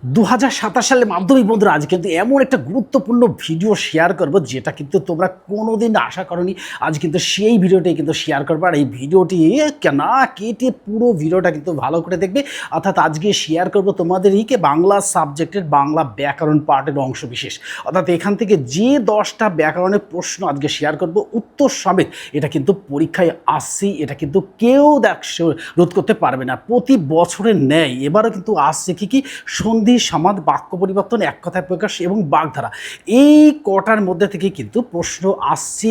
2027 সালে মাধ্যমিক বন্ধুরা আজ কিন্তু এমন একটা গুরুত্বপূর্ণ ভিডিও শেয়ার করব যেটা কিন্তু তোমরা কোনোদিন আশা করনি। আজ কিন্তু সেই ভিডিওটাই কিন্তু শেয়ার করবো, আর এই ভিডিওটি না কেটে পুরো ভিডিওটা কিন্তু ভালো করে দেখবে। অর্থাৎ আজকে শেয়ার করব তোমাদেরকে বাংলা সাবজেক্টের বাংলা ব্যাকরণ পার্টের অংশ বিশেষ। অর্থাৎ এখান থেকে যে 10টা ব্যাকরণের প্রশ্ন আজকে শেয়ার করব উত্তর সমেত, এটা কিন্তু পরীক্ষায় আসছেই, এটা কিন্তু কেউ রোধ করতে পারবে না। প্রতি বছরের ন্যায় এবারও কিন্তু আসছে কি সন্ধি, সমাজ, বাক্য পরিবর্তন, এক কথায় প্রকাশ এবং বাগধারা। এই কটার মধ্যে থেকে কিন্তু প্রশ্ন আসছে,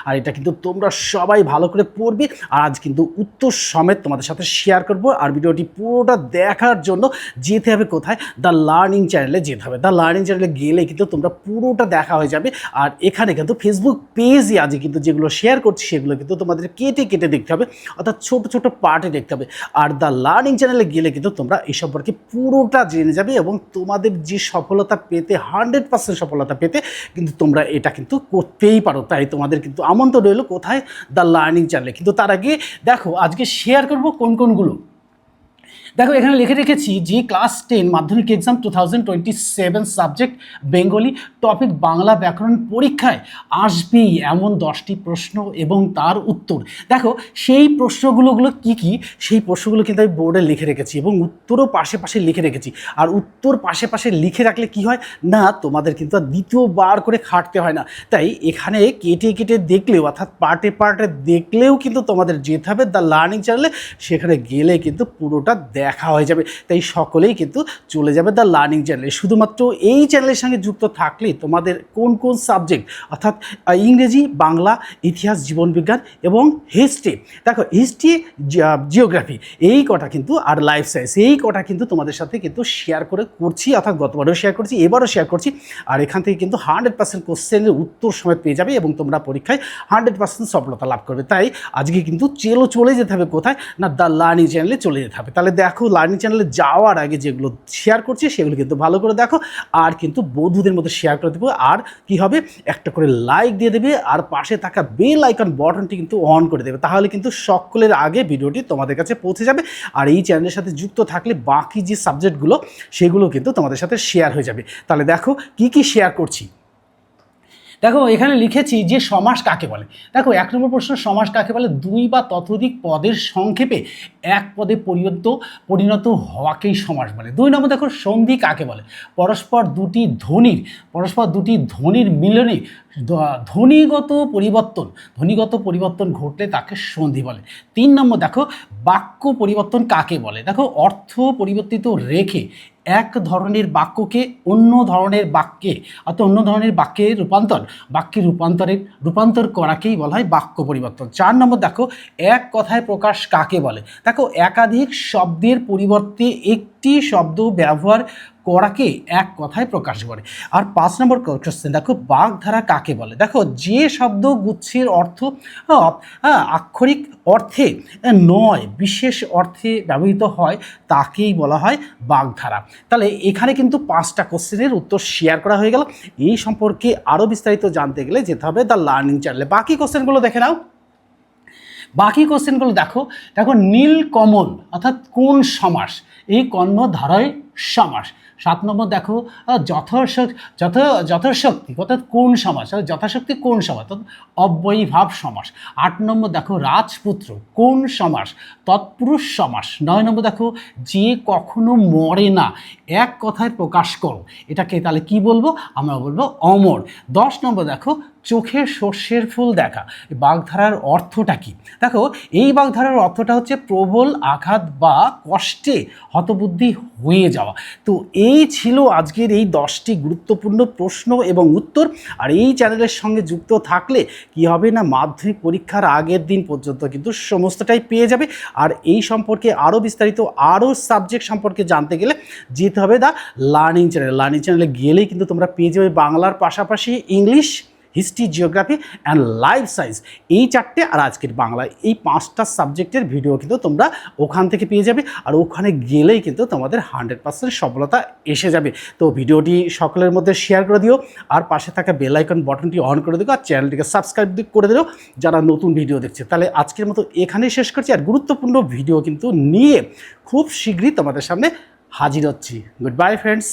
আর এটা কিন্তু তোমরা সবাই ভালো করে পড়বে। আর আজ কিন্তু উত্তর সমেত তোমাদের সাথে শেয়ার করব। আর ভিডিওটি পুরোটা দেখার জন্য যেতে হবে কোথায়? দ্য লার্নিং চ্যানেলে যেতে হবে। দ্য লার্নিং চ্যানেলে গেলে কিন্তু তোমরা পুরোটা দেখা হয়ে যাবে। আর এখানে কিন্তু ফেসবুক পেজে আজ কিন্তু যেগুলো শেয়ার করছি সেগুলো কিন্তু তোমাদের কেটে কেটে দেখতে হবে, অর্থাৎ ছোট ছোট পার্টে দেখতে হবে। আর দ্য লার্নিং চ্যানেলে গেলে কিন্তু তোমরা এই সম্পর্কে পুরোটা জেনে যাবে এবং তোমাদের যে সফলতা পেতে 100% সফলতা পেতে কিন্তু তোমরা এটা কিন্তু করতেই পারো। তাই তোমাদের কিন্তু আমন্ত্রণ রইল কোথায়? দ্য লার্নিং চ্যানেলে। কিন্তু তার আগে দেখো আজকে শেয়ার করব কোনগুলো। দেখো এখানে লিখে রেখেছি যে ক্লাস 10 মাধ্যমিক exam 2027 subject Bengali, topic Bangla ব্যাকরণ পরীক্ষায় আসবেই এমন 10টি প্রশ্ন এবং তার উত্তর। দেখো সেই প্রশ্নগুলো কি সেই প্রশ্নগুলো কিন্তু আমি বোর্ডে লিখে রেখেছি এবং উত্তরও পাশে পাশে লিখে রেখেছি। আর উত্তর পাশে পাশে লিখে রাখলে কি হয় না, তোমাদের কিন্তু আর দ্বিতীয়বার করে খাটতে হয় না। তাই এখানে কেটে কেটে দেখলেও, অর্থাৎ পার্টে পার্টে দেখলেও কিন্তু তোমাদের যেতে হবে দ্য লার্নিং চ্যানেলে। সেখানে গেলে কিন্তু পুরোটা দেখা হয়ে যাবে। তাই সকলেই কিন্তু চলে যাবে দ্য লার্নিং চ্যানেলে। শুধুমাত্র এই চ্যানেলের সঙ্গে যুক্ত থাকলে তোমাদের কোন কোন সাবজেক্ট, অর্থাৎ ইংরেজি, বাংলা, ইতিহাস, জীবনবিজ্ঞান এবং হিস্ট্রি, দেখো হিস্ট্রি, জিওগ্রাফি, এই কটা কিন্তু, আর লাইফ সায়েন্স, এই কটা কিন্তু তোমাদের সাথে কিন্তু শেয়ার করছি, অর্থাৎ গতবারও শেয়ার করছি, এবারও শেয়ার করছি। আর এখান থেকে কিন্তু 100% কোশ্চেনের উত্তর সময় পেয়ে যাবে এবং তোমরা পরীক্ষায় 100% সফলতা লাভ করবে। তাই আজকে কিন্তু চলে যেতে হবে কোথায় না, দ্য লার্নিং চ্যানেলে চলে যেতে হবে। তাহলে দেখো লার্নিং চ্যানেলে যাওয়ার আগে যেগুলো শেয়ার করছি সেগুলো কিন্তু ভালো করে দেখো, আর কিন্তু বন্ধুদের মধ্যে শেয়ার করে দেবো। আর কি হবে, একটা করে লাইক দিয়ে দেবে, আর পাশে থাকা বেল আইকন বটনটি কিন্তু অন করে দেবে। তাহলে কিন্তু সকলের আগে ভিডিওটি তোমাদের কাছে পৌঁছে যাবে। আর এই চ্যানেলের সাথে যুক্ত থাকলে বাকি যে সাবজেক্টগুলো সেগুলো কিন্তু তোমাদের সাথে শেয়ার হয়ে যাবে। তাহলে দেখো কি শেয়ার করছি। দেখো এখানে লিখেছি যে সমাস কাকে বলে। দেখো 1 নম্বর প্রশ্ন, সমাস কাকে বলে? 2 বা ততোধিক পদের সংক্ষেপে এক পদে পরিণত হওয়াকেই সমাস বলে। 2 নম্বর দেখো, সন্ধি কাকে বলে? পরস্পর দুটি ধ্বনির মিলনে ধ্বনিগত পরিবর্তন ঘটলে তাকে সন্ধি বলে। 3 নম্বর দেখো, বাক্য পরিবর্তন কাকে বলে? দেখো অর্থ পরিবর্তিত রেখে এক ধরনের বাক্যকে অন্য ধরনের বাক্যে রূপান্তর করাকেই বলা হয় বাক্য পরিবর্তন। 4 নম্বর দেখো, এক কথায় প্রকাশ কাকে বলে? দেখো একাধিক শব্দের পরিবর্তে একটি শব্দ ব্যবহার করাকে এক কথায় প্রকাশ করে। আর 5 নম্বর কোশ্চেন দেখো, বাগধারা কাকে বলে? দেখো যে শব্দ গুচ্ছের অর্থ আক্ষরিক অর্থে নয় বিশেষ অর্থে ব্যবহৃত হয় তাকেই বলা হয় বাগধারা। তাহলে এখানে কিন্তু 5টা কোশ্চেনের উত্তর শেয়ার করা হয়ে গেল। এই সম্পর্কে আরও বিস্তারিত জানতে গেলে যেতে হবে দ্য লার্নিং চ্যানেলে। বাকি কোশ্চেনগুলো দেখে নাও। বাকি কোশ্চেনগুলো দেখো নীলকমল অর্থাৎ কোন সমাস? এই কর্মধারয় সমাস। 7 নম্বর দেখো, যথাশক্তি অর্থাৎ কোন সমাস? যথাশক্তি কোন সমাস? অব্যয়ীভাব সমাস। 8 নম্বর দেখো, রাজপুত্র কোন সমাস? তৎপুরুষ সমাস। 9 নম্বর দেখো, যে কখনো মরে না এক কথায় প্রকাশ করো, এটাকে তাহলে কি বলবো? আমরা বলবো অমর। 10 নম্বর দেখো, চোখে সর্ষের ফুল দেখা, বাগধারার অর্থটা কি? দেখো এই বাগধারার অর্থটা হচ্ছে প্রবল আঘাত বা কষ্টে হতবুদ্ধি হয়ে যাওয়া। তো এই ছিল আজকের এই 10টি গুরুত্বপূর্ণ প্রশ্ন এবং উত্তর। আর এই চ্যানেলের সঙ্গে যুক্ত থাকলে কি হবে না, মাধ্যমিক পরীক্ষার আগের দিন পর্যন্ত কিন্তু সমস্তটাই পেয়ে যাবে। আর এই সম্পর্কে আরও বিস্তারিত আরও সাবজেক্ট সম্পর্কে জানতে গেলে যেতে হবে দ্য লার্নিং চ্যানেলে। লার্নিং চ্যানেলে গেলেই কিন্তু তোমরা পেয়ে যাবে বাংলার পাশাপাশি English, history, geography and life science, এই 4টে, আর আজকের বাংলা, এই 5টা সাবজেক্টের ভিডিও কিন্তু তোমরা ওখান থেকে পেয়ে যাবে। আর ওখানে গেলেই কিন্তু তোমাদের 100% সফলতা এসে যাবে। তো ভিডিওটি সকলের মধ্যে শেয়ার করে দিও, আর পাশে থাকা বেল আইকন বটনটি অন করে দিও, আর চ্যানেলটিকে সাবস্ক্রাইব করে দিও যারা নতুন ভিডিও দেখছে। তাহলে আজকের মতো এখানেই শেষ করছি। আর গুরুত্বপূর্ণ ভিডিও কিন্তু নিয়ে খুব শীঘ্রই তোমাদের সামনে হাজির হচ্ছি। Good bye friends.